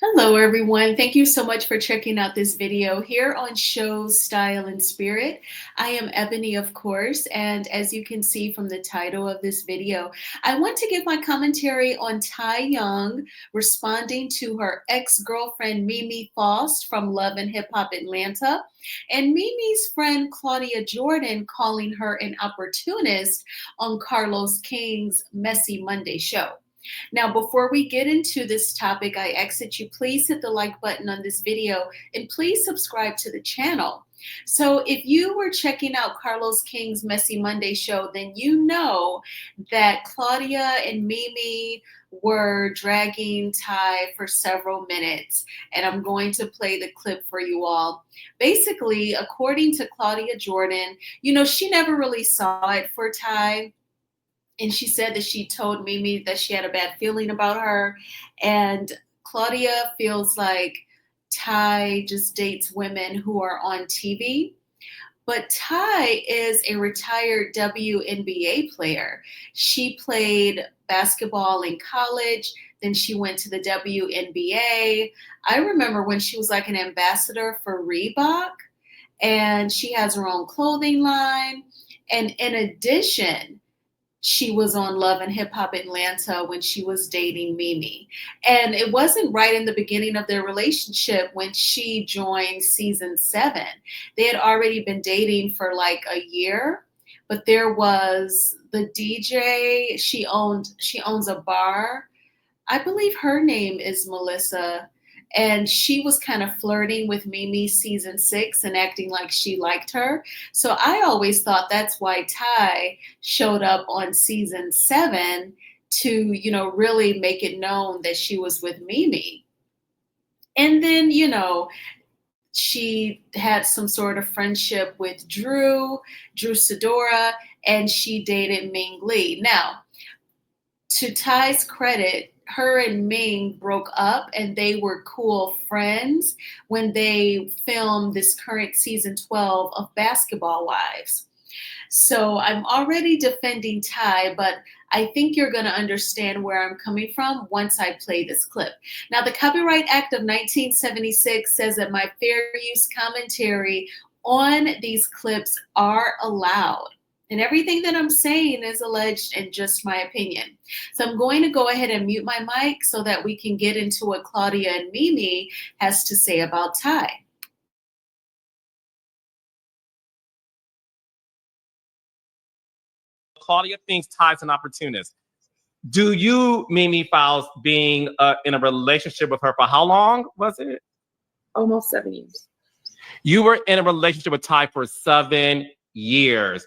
Hello, everyone. Thank you so much for checking out this video here on Shows, Style, and Spirit. I am Ebony, of course, and as you can see from the title of this video, I want to give my commentary on Tai Young responding to her ex-girlfriend Mimi Faust from Love and Hip Hop Atlanta, and Mimi's friend Claudia Jordan calling her an opportunist on Carlos King's Messy Monday show. Now, before we get into this topic, I ask that you please hit the like button on this video and please subscribe to the channel. So if you were checking out Carlos King's Messy Monday show, then you know that Claudia and Mimi were dragging Tai for several minutes, and I'm going to play the clip for you all. Basically, according to Claudia Jordan, she never really saw it for Tai. And she said that she told Mimi that she had a bad feeling about her. And Claudia feels like Tai just dates women who are on TV. But Tai is a retired WNBA player. She played basketball in college. Then she went to the WNBA. I remember when she was like an ambassador for Reebok, and she has her own clothing line. And in addition, she was on Love and Hip Hop Atlanta when she was dating Mimi. And it wasn't right in the beginning of their relationship when she joined season 7. They had already been dating for like a year, but there was the DJ. She owns a bar. I believe her name is Melissa. And she was kind of flirting with Mimi season 6 and acting like she liked her. So I always thought that's why Tai showed up on season 7 to, really make it known that she was with Mimi. And then, she had some sort of friendship with Drew Sidora, and she dated Ming Lee. Now, to Tai's credit, her and Ming broke up and they were cool friends when they filmed this current season 12 of Basketball Wives. So I'm already defending Tai, but I think you're going to understand where I'm coming from once I play this clip. Now, the Copyright Act of 1976 says that my fair use commentary on these clips are allowed. And everything that I'm saying is alleged and just my opinion. So I'm going to go ahead and mute my mic so that we can get into what Claudia and Mimi has to say about Tai. Claudia thinks Tai's an opportunist. Do you, Mimi Faust, being in a relationship with her for how long was it? Almost 7 years. You were in a relationship with Tai for 7 years.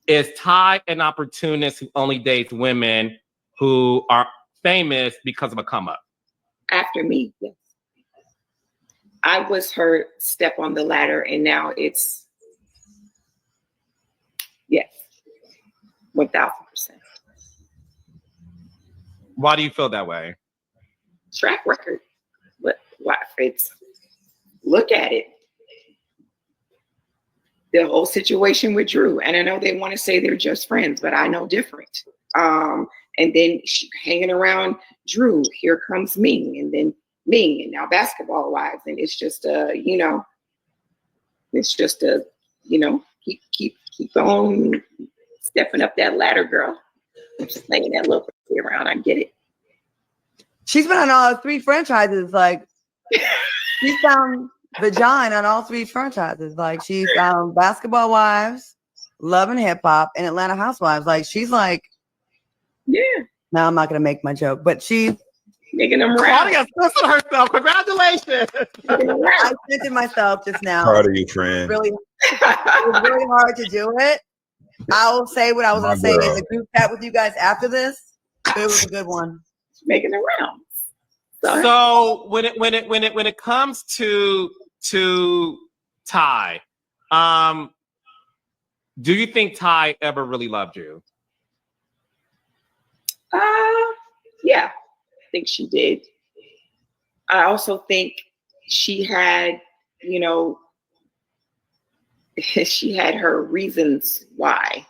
Is Tai an opportunist who only dates women who are famous because of a come up? After me, yes. I was her step on the ladder, and now it's, yes, 1,000%. Why do you feel that way? Track record. But it's, look at it. The whole situation with Drew. And I know they want to say they're just friends, but I know different. And then hanging around Drew, here comes Ming, and then Ming, and now Basketball Wives. And it's just keep on stepping up that ladder, girl. Just slinging that little pussy around. I get it. She's been on all 3 franchises. Like, she's found vagina on all 3 franchises. Like, she's found Basketball Wives, Love and Hip Hop, and Atlanta Housewives. Like, she's like, yeah. Now I'm not gonna make my joke, but she's making them round. Claudia twisted herself. Congratulations. I said to myself just now. Proud of you, friend. It was really hard to do it. I will say what I was gonna say in the group chat with you guys after this. It was a good one. Making the rounds. So when it comes to Tai, do you think Tai ever really loved you? Yeah, I think she did. I also think she had, she had her reasons why,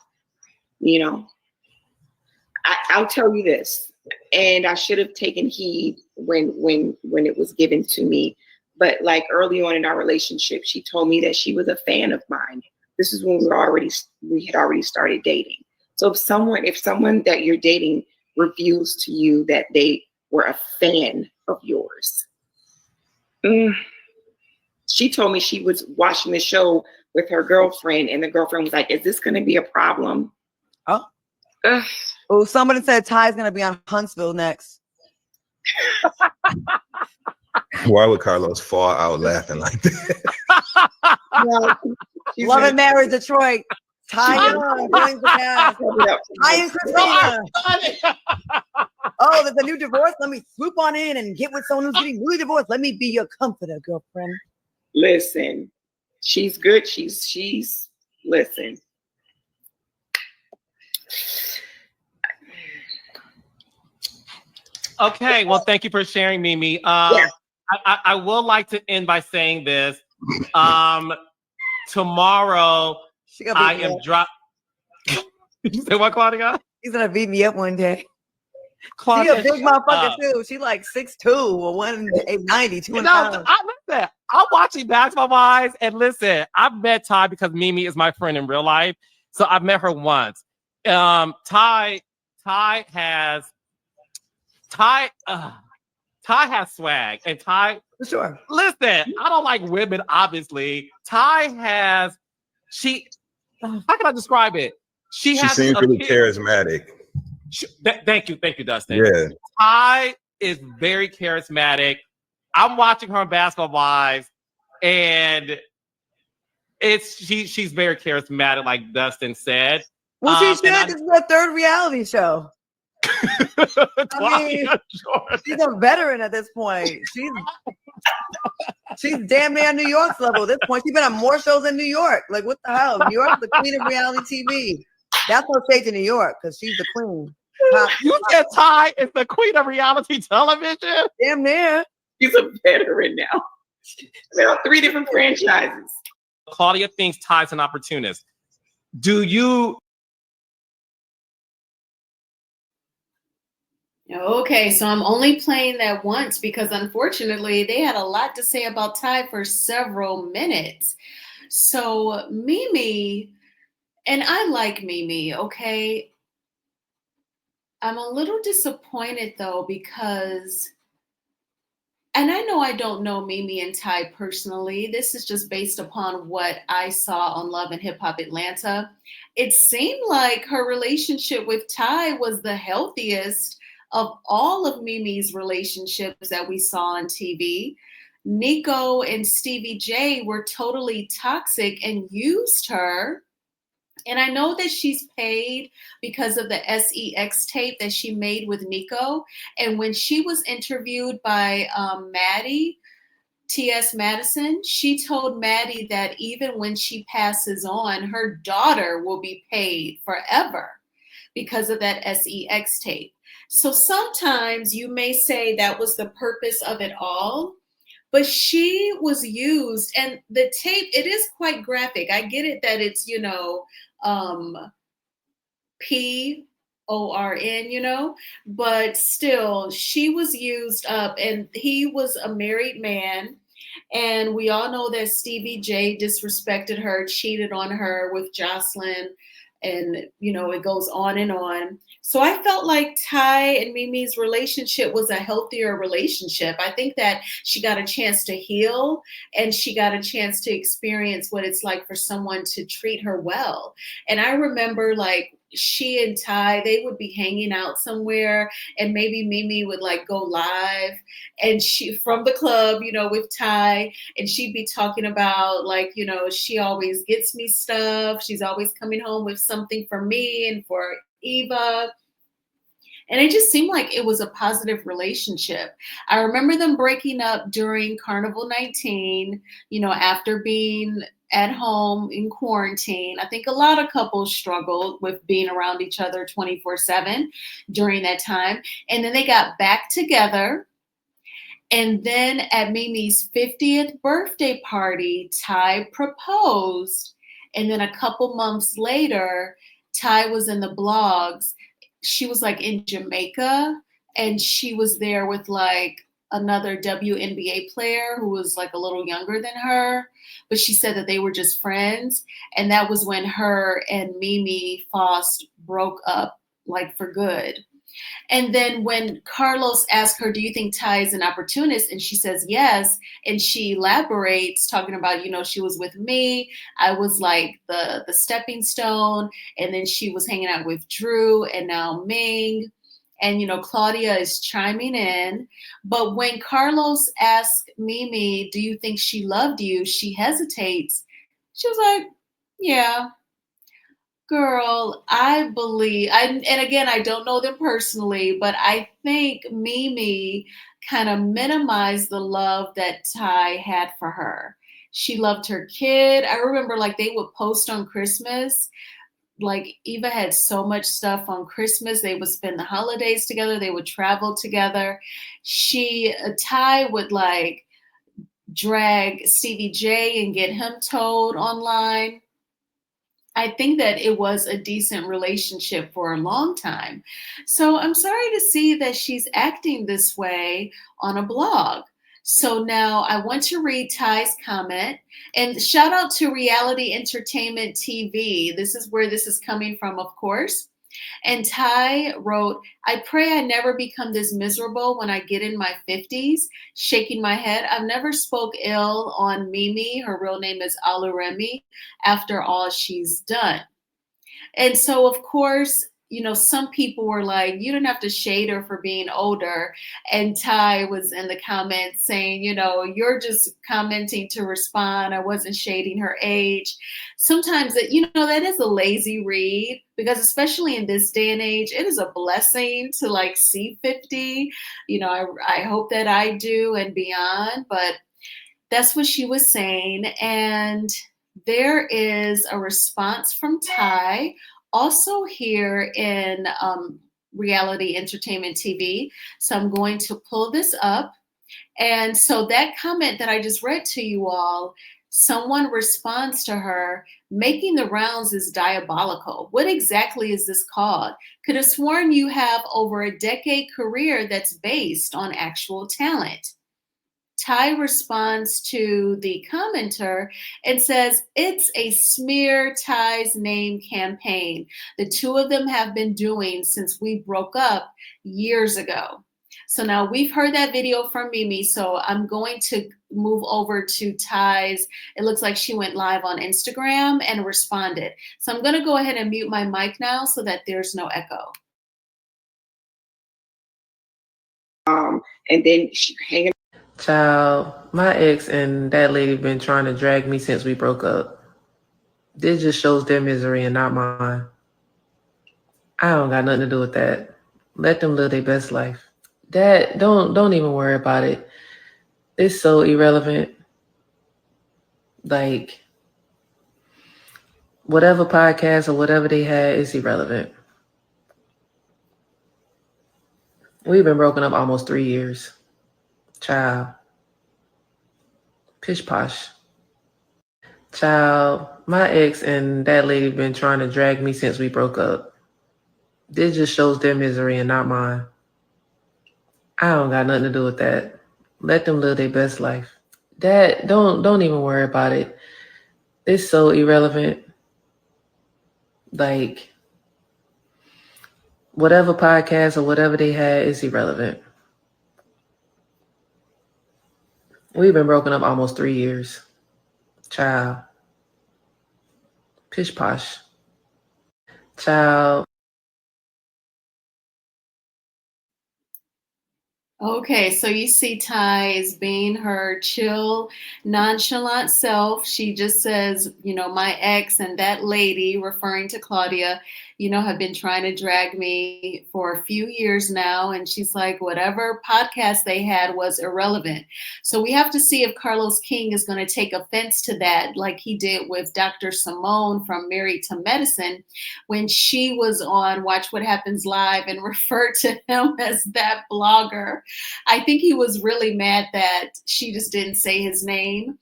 I'll tell you this. and I should have taken heed when it was given to me. But like early on in our relationship, she told me that she was a fan of mine. This is when we had already started dating. So if someone that you're dating reveals to you that they were a fan of yours, she told me she was watching the show with her girlfriend, and the girlfriend was like, "Is this going to be a problem?" Oh, Ugh. oh! Somebody said Ty's gonna be on Huntsville next. Why would Carlos fall out laughing like that? No, Love and Marriage Detroit. Ty Young joins the cast. Ty and Christina. Oh, there's a new divorce. Let me swoop on in and get with someone who's getting really divorced. Let me be your comforter, girlfriend. Listen, she's good. She's listen. Okay, well, thank you for sharing, Mimi. Yeah. I will like to end by saying this. Tomorrow, I am drop. You say what, Claudia? He's gonna beat me up one day. Claudia, she a big motherfucker too. She like 6'2" or 190, 200 pounds. I'm watching Basketball Wives, and listen, I've met Ty because Mimi is my friend in real life. So I've met her once. Ty has swag, and Ty. For sure. Listen, I don't like women, obviously. Ty has. How can I describe it? She seems really charismatic. Thank you, Dustin. Yeah. Ty is very charismatic. I'm watching her on Basketball Wives, and she's very charismatic, like Dustin said. Well, this is her third reality show. I mean, she's a veteran at this point. She's damn near New York's level at this point. She's been on more shows than New York. Like, what the hell? New York's the queen of reality TV. That's no shade to New York because she's the queen. You said Ty is the queen of reality television? Damn near. She's a veteran now. There are 3 different franchises. Claudia thinks Ty's an opportunist. Do you? Okay, so I'm only playing that once because unfortunately they had a lot to say about Ty for several minutes. So Mimi, and I like Mimi, okay? I'm a little disappointed though because, and I know I don't know Mimi and Ty personally. This is just based upon what I saw on Love and Hip Hop Atlanta. It seemed like her relationship with Ty was the healthiest of all of Mimi's relationships that we saw on TV. Nico and Stevie J were totally toxic and used her. And I know that she's paid because of the SEX tape that she made with Nico. And when she was interviewed by Maddie, T.S. Madison, she told Maddie that even when she passes on, her daughter will be paid forever because of that SEX tape. So sometimes you may say that was the purpose of it all, but she was used, and the tape, it is quite graphic. I get it that it's, PORN, but still she was used up, and he was a married man. And we all know that Stevie J disrespected her, cheated on her with Jocelyn, and it goes on and on. So I felt like Ty and Mimi's relationship was a healthier relationship. I think that she got a chance to heal, and she got a chance to experience what it's like for someone to treat her well. And I remember like she and Ty, they would be hanging out somewhere, and maybe Mimi would like go live, and she from the club, with Ty, and she'd be talking about like, she always gets me stuff. She's always coming home with something for me and for Eva. And it just seemed like it was a positive relationship. I remember them breaking up during Carnival 19, after being at home in quarantine. I think a lot of couples struggled with being around each other 24/7 during that time. And then they got back together. And then at Mimi's 50th birthday party, Ty proposed. And then a couple months later, Ty was in the blogs. She was like in Jamaica and she was there with like another WNBA player who was like a little younger than her, but she said that they were just friends. And that was when her and Mimi Faust broke up, like for good. And then when Carlos asked her, do you think Ty is an opportunist? And she says yes. And she elaborates, talking about, you know, she was with me. I was like the stepping stone. And then she was hanging out with Drew and now Ming. And, you know, Claudia is chiming in. But when Carlos asked Mimi, do you think she loved you? She hesitates. She was like, yeah. Girl, I believe, and again, I don't know them personally, but I think Mimi kind of minimized the love that Ty had for her. She loved her kid. I remember like they would post on Christmas. Like Eva had so much stuff on Christmas. They would spend the holidays together. They would travel together. Ty would like drag Stevie J and get him towed online. I think that it was a decent relationship for a long time. So I'm sorry to see that she's acting this way on a blog. So now I want to read Ty's comment, and shout out to Reality Entertainment TV. This is where this is coming from, of course. And Ty wrote, I pray I never become this miserable when I get in my 50s, shaking my head. I've never spoke ill on Mimi. Her real name is Aluremi, after all she's done. And so, of course, you know, some people were like, you didn't have to shade her for being older. And Ty was in the comments saying, you know, you're just commenting to respond. I wasn't shading her age. Sometimes, you know, that is a lazy read, because especially in this day and age, it is a blessing to like see 50. You know, I hope that I do and beyond. But that's what she was saying. And there is a response from Ty, also here in Reality Entertainment TV. So I'm going to pull this up. And so that comment that I just read to you all, someone responds to her, making the rounds is diabolical. What exactly is this called? Could have sworn you have over a decade career that's based on actual talent. Ty responds to the commenter and says, it's a smear Ty's name campaign. The two of them have been doing since we broke up years ago. So now we've heard that video from Mimi, so I'm going to move over to Ty's. It looks like she went live on Instagram and responded. So I'm gonna go ahead and mute my mic now so that there's no echo. And then she hanging. Child, my ex and that lady been trying to drag me since we broke up. This just shows their misery and not mine. I don't got nothing to do with that. Let them live their best life. That don't even worry about it. It's so irrelevant. Like whatever podcast or whatever they had is irrelevant. We've been broken up almost 3 years. Child. Pish posh. Child, my ex and that lady been trying to drag me since we broke up. This just shows their misery and not mine. I don't got nothing to do with that. Let them live their best life. That don't even worry about it. It's so irrelevant. Like whatever podcast or whatever they had is irrelevant. We've been broken up almost 3 years. Child. Pish posh. Child. Okay, so you see Ty is being her chill, nonchalant self. She just says, you know, my ex and that lady, referring to Claudia, you know, have been trying to drag me for a few years now. And she's like, whatever podcast they had was irrelevant. So we have to see if Carlos King is going to take offense to that, like he did with Dr. Simone from Married to Medicine, when she was on Watch What Happens Live and referred to him as that blogger. I think he was really mad that she just didn't say his name.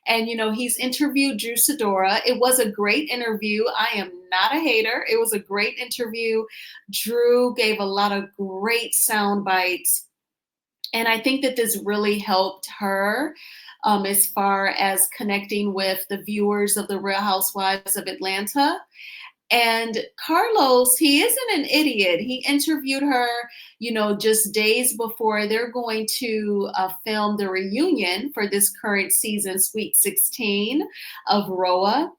And, he's interviewed Drew Sidora. It was a great interview. I am not a hater. It was a great interview. Drew gave a lot of great sound bites. And I think that this really helped her as far as connecting with the viewers of The Real Housewives of Atlanta. And Carlos, he isn't an idiot. He interviewed her, just days before they're going to film the reunion for this current season, Sweet 16 of ROA.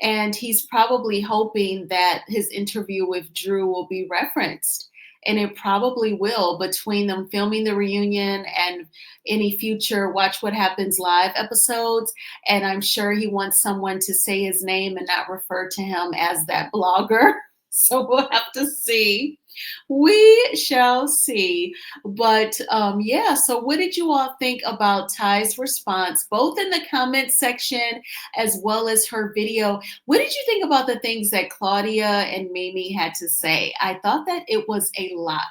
And he's probably hoping that his interview with Drew will be referenced. And it probably will, between them filming the reunion and any future Watch What Happens Live episodes. And I'm sure he wants someone to say his name and not refer to him as that blogger. So we'll have to see. We shall see. But yeah, so what did you all think about Ty's response, both in the comment section as well as her video? What did you think about the things that Claudia and Mimi had to say? I thought that it was a lot.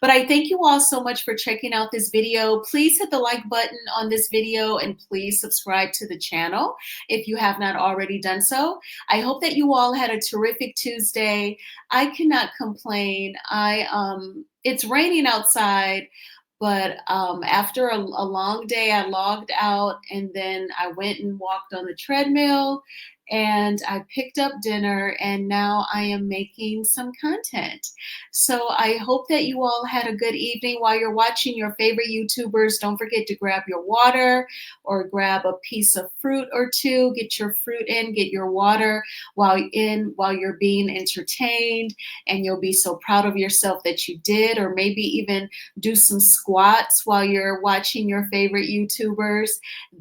But I thank you all so much for checking out this video. Please hit the like button on this video and please subscribe to the channel if you have not already done so. I hope that you all had a terrific Tuesday. I cannot complain. It's raining outside, but after a long day, I logged out and then I went and walked on the treadmill and I picked up dinner and now I am making some content. So I hope that you all had a good evening while you're watching your favorite YouTubers. Don't forget to grab your water or grab a piece of fruit or two. Get your fruit in, get your water while you're being entertained, and you'll be so proud of yourself that you did. Or maybe even do some squats while you're watching your favorite YouTubers.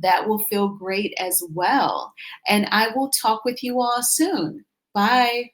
That will feel great as well. And I will talk with you all soon. Bye.